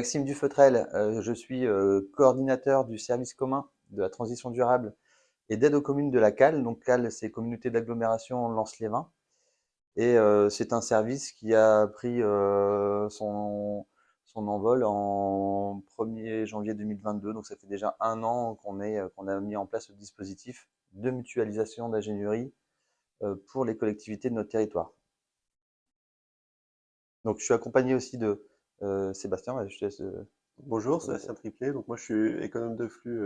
Maxime Dufeutrel, je suis coordinateur du service commun de la transition durable et d'aide aux communes de la CAL. Donc CAL, c'est Communauté d'agglomération Lens-Lévin. Et c'est un service qui a pris son envol en 1er janvier 2022. Donc ça fait déjà un an qu'on a mis en place le dispositif de mutualisation d'ingénierie pour les collectivités de notre territoire. Donc je suis accompagné aussi de Sébastien. Ouais, je te laisse, Bonjour, Sébastien Triplet. Donc moi je suis économe de flux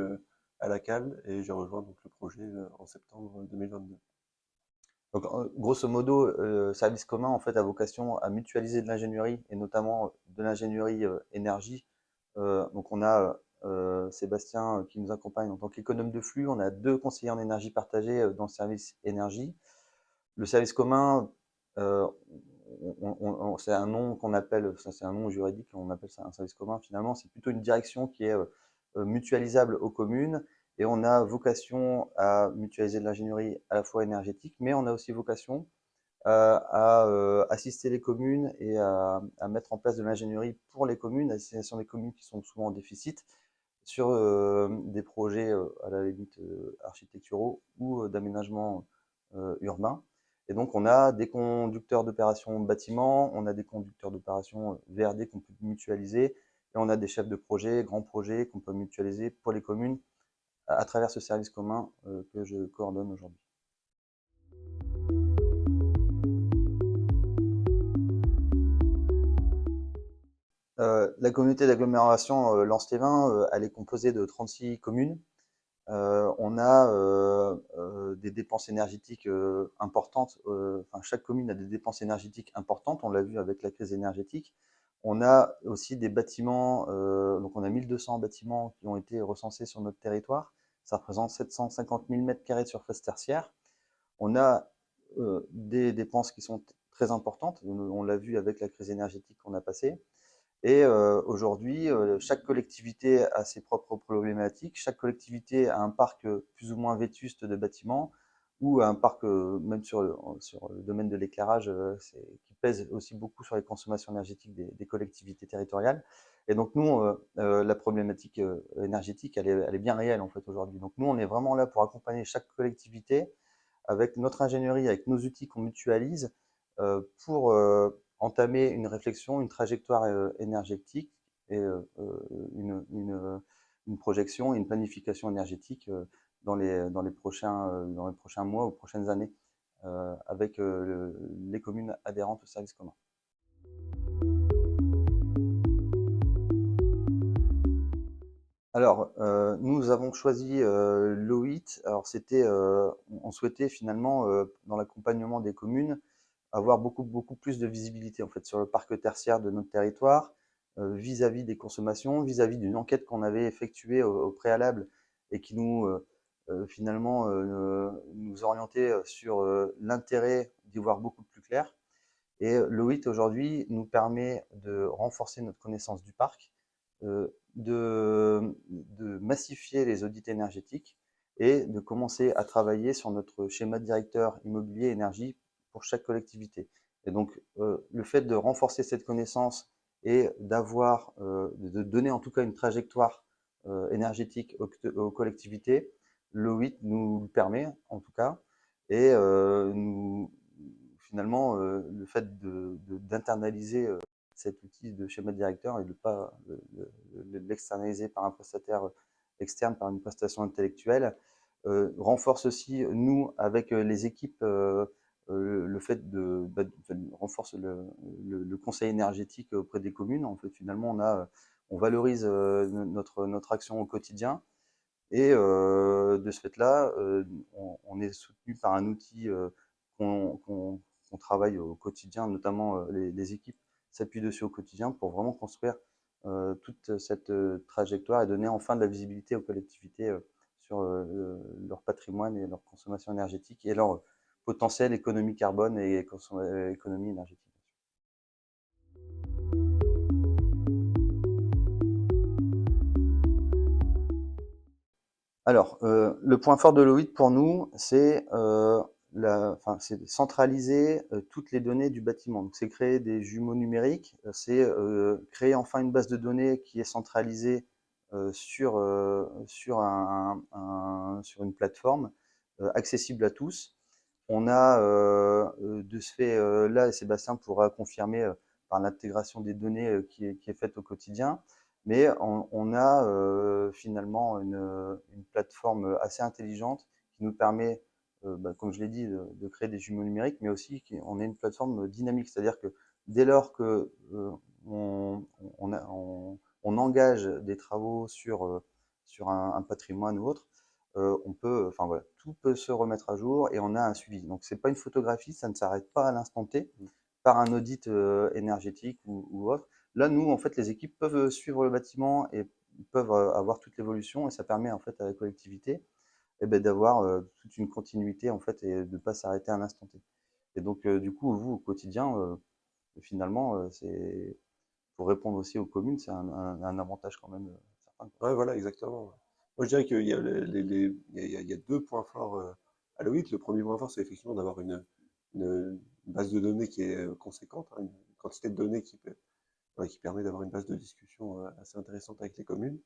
à la CAL et j'ai rejoint donc le projet en septembre 2022. Donc, grosso modo, service commun en fait a vocation à mutualiser de l'ingénierie et notamment de l'ingénierie énergie. Donc, on a Sébastien qui nous accompagne en tant qu'économe de flux. On a 2 conseillers en énergie partagée dans le service énergie. Le service commun, euh, c'est un nom qu'on appelle, c'est un nom juridique, on appelle ça un service commun. Finalement, c'est plutôt une direction qui est mutualisable aux communes. Et on a vocation à mutualiser de l'ingénierie à la fois énergétique, mais on a aussi vocation à assister les communes et à mettre en place de l'ingénierie pour les communes, à destination des communes qui sont souvent en déficit, sur des projets à la limite architecturaux ou d'aménagement urbain. Et donc, on a des conducteurs d'opérations bâtiments, on a des conducteurs d'opérations VRD qu'on peut mutualiser, et on a des chefs de projet, grands projets qu'on peut mutualiser pour les communes à travers ce service commun que je coordonne aujourd'hui. La communauté d'agglomération Lens-Lévin, elle est composée de 36 communes. On a des dépenses énergétiques importantes. Enfin, chaque commune a des dépenses énergétiques importantes. On l'a vu avec la crise énergétique. On a aussi des bâtiments. Donc, on a 1200 bâtiments qui ont été recensés sur notre territoire. Ça représente 750 000 m² de surface tertiaire. On a des dépenses qui sont très importantes. On l'a vu avec la crise énergétique qu'on a passée. Et aujourd'hui, chaque collectivité a ses propres problématiques. Chaque collectivité a un parc plus ou moins vétuste de bâtiments ou un parc, même sur le domaine de l'éclairage, qui pèse aussi beaucoup sur les consommations énergétiques des collectivités territoriales. Et donc nous, la problématique énergétique, elle est bien réelle en fait aujourd'hui. Donc nous, on est vraiment là pour accompagner chaque collectivité avec notre ingénierie, avec nos outils qu'on mutualise pour entamer une réflexion, une trajectoire énergétique et une projection et une planification énergétique dans les prochains mois ou prochaines années avec les communes adhérentes au service commun. Alors, nous avons choisi l'O8. Alors, on souhaitait finalement, dans l'accompagnement des communes, avoir beaucoup plus de visibilité en fait sur le parc tertiaire de notre territoire, vis-à-vis des consommations, vis-à-vis d'une enquête qu'on avait effectuée au préalable et qui finalement nous orientait sur l'intérêt d'y voir beaucoup plus clair. Et l'O8 aujourd'hui nous permet de renforcer notre connaissance du parc, de massifier les audits énergétiques et de commencer à travailler sur notre schéma directeur immobilier énergie pour chaque collectivité. Et donc, le fait de renforcer cette connaissance et de donner en tout cas une trajectoire énergétique aux collectivités, l'O8 nous le permet en tout cas, et finalement, le fait d'internaliser cet outil de schéma directeur et de ne pas l'externaliser par un prestataire externe, par une prestation intellectuelle, renforce aussi, nous, avec les équipes, le fait renforce le conseil énergétique auprès des communes. En fait, finalement, on valorise notre action au quotidien. Et de ce fait-là, on est soutenu par un outil qu'on travaille au quotidien, notamment les équipes s'appuient dessus au quotidien pour vraiment construire toute cette trajectoire et donner enfin de la visibilité aux collectivités sur leur patrimoine et leur consommation énergétique et leur potentiel économie carbone et économie énergétique. Alors, le point fort de l'O8 pour nous, c'est enfin, c'est centraliser toutes les données du bâtiment. Donc, c'est créer des jumeaux numériques, c'est créer enfin une base de données qui est centralisée sur une plateforme accessible à tous. On a de ce fait là, et Sébastien pourra confirmer par l'intégration des données qui est faite au quotidien, mais on a finalement une plateforme assez intelligente qui nous permet, comme je l'ai dit, de créer des jumeaux numériques, mais aussi on est une plateforme dynamique, c'est-à-dire que dès lors que on, on engage des travaux sur un patrimoine ou autre, on peut, enfin voilà, tout peut se remettre à jour et on a un suivi. Donc c'est pas une photographie, ça ne s'arrête pas à l'instant T par un audit énergétique ou autre. Là, nous, en fait, les équipes peuvent suivre le bâtiment et peuvent avoir toute l'évolution et ça permet en fait à la collectivité d'avoir toute une continuité en fait et de ne pas s'arrêter à un instant T. Et donc du coup, vous au quotidien, finalement, c'est pour répondre aussi aux communes, c'est un avantage quand même certain. Ouais, voilà, exactement. Moi, je dirais qu'il y a, il y a deux points forts à l'OIT. Le premier point fort, c'est effectivement d'avoir une base de données qui est conséquente, hein, une quantité de données voilà, qui permet d'avoir une base de discussion assez intéressante avec les communes.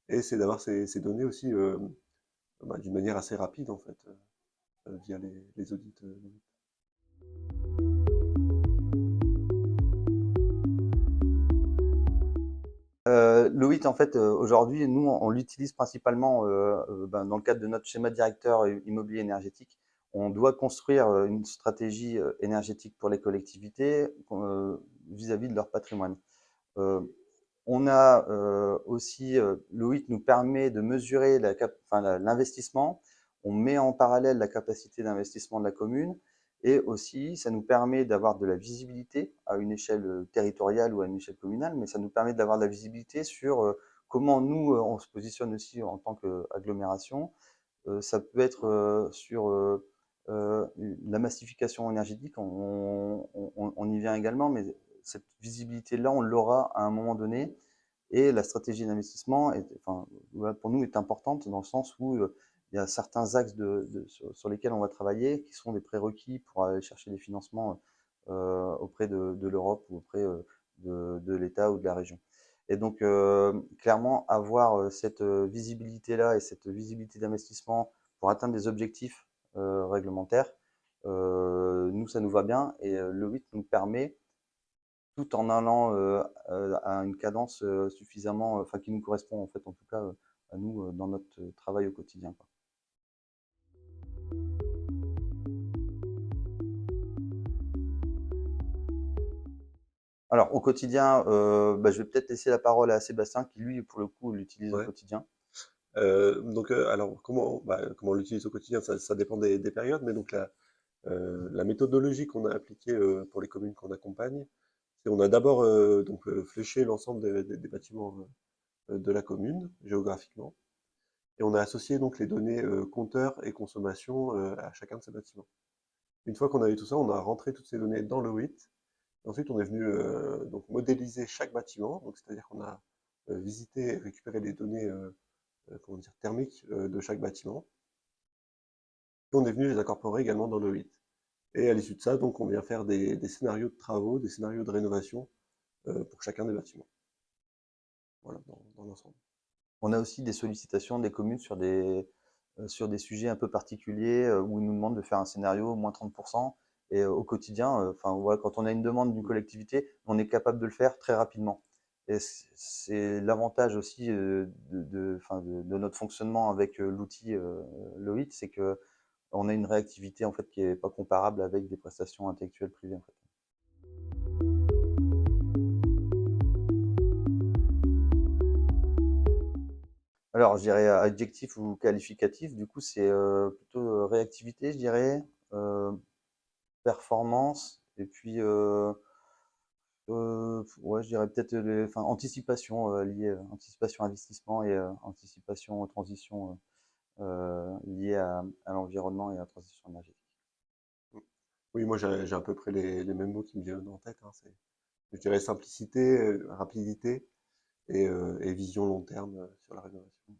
Et c'est d'avoir ces données aussi d'une manière assez rapide, en fait, via les audits. Le 8, en fait, aujourd'hui, nous, on l'utilise principalement dans le cadre de notre schéma directeur immobilier énergétique. On doit construire une stratégie énergétique pour les collectivités vis-à-vis de leur patrimoine. Euh, on a aussi, le 8 nous permet de mesurer l'investissement. On met en parallèle la capacité d'investissement de la commune et aussi, ça nous permet d'avoir de la visibilité à une échelle territoriale ou à une échelle communale, mais ça nous permet d'avoir de la visibilité sur comment nous, on se positionne aussi en tant qu'agglomération. Ça peut être sur la massification énergétique, on y vient également, mais cette visibilité-là, on l'aura à un moment donné. Et la stratégie d'investissement, enfin, pour nous, est importante dans le sens où il y a certains axes sur lesquels on va travailler qui sont des prérequis pour aller chercher des financements auprès de l'Europe ou auprès de l'État ou de la région. Et donc, clairement, avoir cette visibilité-là et cette visibilité d'investissement pour atteindre des objectifs réglementaires, nous, ça nous va bien. Et le 8 nous permet, tout en allant à une cadence suffisamment, enfin qui nous correspond en fait, en tout cas à nous dans notre travail au quotidien, quoi. Alors au quotidien, je vais peut-être laisser la parole à Sébastien qui lui, pour le coup, l'utilise au Ouais. quotidien. Alors, comment on l'utilise au quotidien, ça dépend des périodes, mais donc la méthodologie qu'on a appliquée pour les communes qu'on accompagne, c'est on a d'abord fléché l'ensemble des bâtiments de la commune géographiquement, et on a associé donc les données compteurs et consommation à chacun de ces bâtiments. Une fois qu'on a eu tout ça, on a rentré toutes ces données dans le WIT. Ensuite, on est venu donc modéliser chaque bâtiment, donc c'est-à-dire qu'on a visité et récupéré les données comment dire, thermiques de chaque bâtiment. Et on est venu les incorporer également dans le 8. Et à l'issue de ça, donc, on vient faire des scénarios de travaux, des scénarios de rénovation pour chacun des bâtiments. Voilà, dans l'ensemble. On a aussi des sollicitations des communes sur des sujets un peu particuliers où ils nous demandent de faire un scénario moins 30%. Et au quotidien, enfin voilà, quand on a une demande d'une collectivité, on est capable de le faire très rapidement. Et c'est l'avantage aussi de notre fonctionnement avec l'outil Loït, c'est que on a une réactivité en fait qui est pas comparable avec des prestations intellectuelles privées en fait. Alors, je dirais adjectif ou qualificatif, du coup, c'est plutôt réactivité, je dirais, euh, performance, et puis, ouais, je dirais peut-être anticipation liée, anticipation investissement et anticipation transition liée à l'environnement et à la transition énergétique. Oui, moi j'ai à peu près les mêmes mots qui me viennent en tête, hein. Je dirais simplicité, rapidité et vision long terme sur la rénovation.